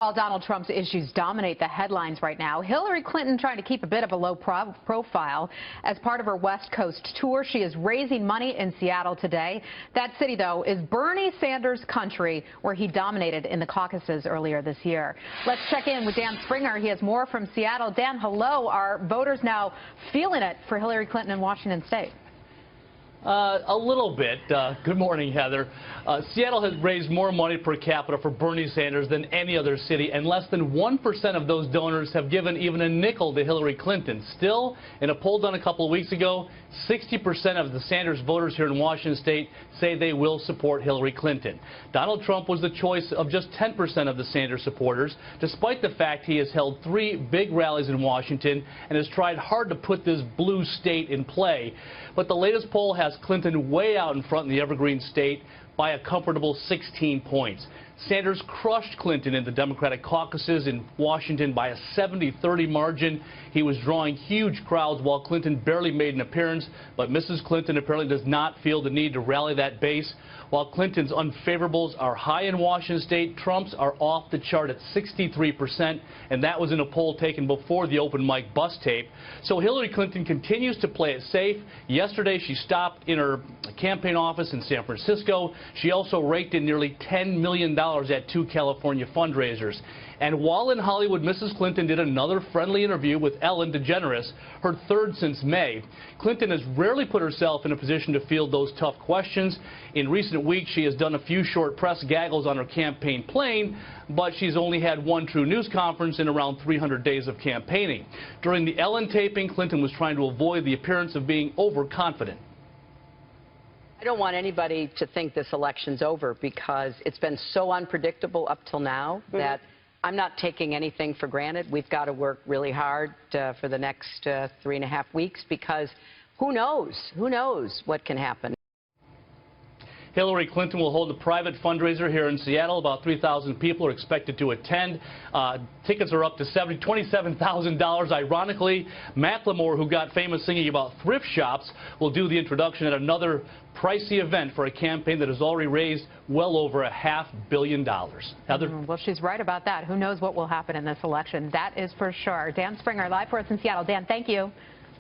While Donald Trump's issues dominate the headlines right now, Hillary Clinton trying to keep a bit of a low profile. As part of her West Coast tour, she is raising money in Seattle today. That city, though, is Bernie Sanders' country, where he dominated in the caucuses earlier this year. Let's check in with Dan Springer. He has more from Seattle. Dan, hello. Are voters now feeling it for Hillary Clinton in Washington State? A little bit. Good morning, Heather. Seattle has raised more money per capita for Bernie Sanders than any other city, and less than 1% of those donors have given even a nickel to Hillary Clinton. Still, in a poll done a couple of weeks ago, 60% of the Sanders voters here in Washington State say they will support Hillary Clinton. Donald Trump was the choice of just 10% of the Sanders supporters, despite the fact he has held 3 big rallies in Washington and has tried hard to put this blue state in play. But the latest poll has Clinton way out in front in the Evergreen State by a comfortable 16 points. Sanders crushed Clinton in the Democratic caucuses in Washington by a 70-30 margin. He was drawing huge crowds while Clinton barely made an appearance, but Mrs. Clinton apparently does not feel the need to rally that base. While Clinton's unfavorables are high in Washington State, Trump's are off the chart at 63%, and that was in a poll taken before the open mic bus tape. So Hillary Clinton continues to play it safe. Yesterday, she stopped in her campaign office in San Francisco. She also raked in nearly $10 million at 2 California fundraisers. And while in Hollywood, Mrs. Clinton did another friendly interview with Ellen DeGeneres, her 3rd since May. Clinton has rarely put herself in a position to field those tough questions. In recent weeks, she has done a few short press gaggles on her campaign plane, but she's only had one true news conference in around 300 days of campaigning. During the Ellen taping, Clinton was trying to avoid the appearance of being overconfident. I don't want anybody to think this election's over, because it's been so unpredictable up till now that I'm not taking anything for granted. We've got to work really hard for the next 3.5 weeks, because who knows what can happen. Hillary Clinton will hold a private fundraiser here in Seattle. About 3,000 people are expected to attend. Tickets are up to $27,000. Ironically, Macklemore, who got famous singing about thrift shops, will do the introduction at another pricey event for a campaign that has already raised well over $500 million. Heather? Well, she's right about that. Who knows what will happen in this election? That is for sure. Dan Springer, live for us in Seattle. Dan, thank you.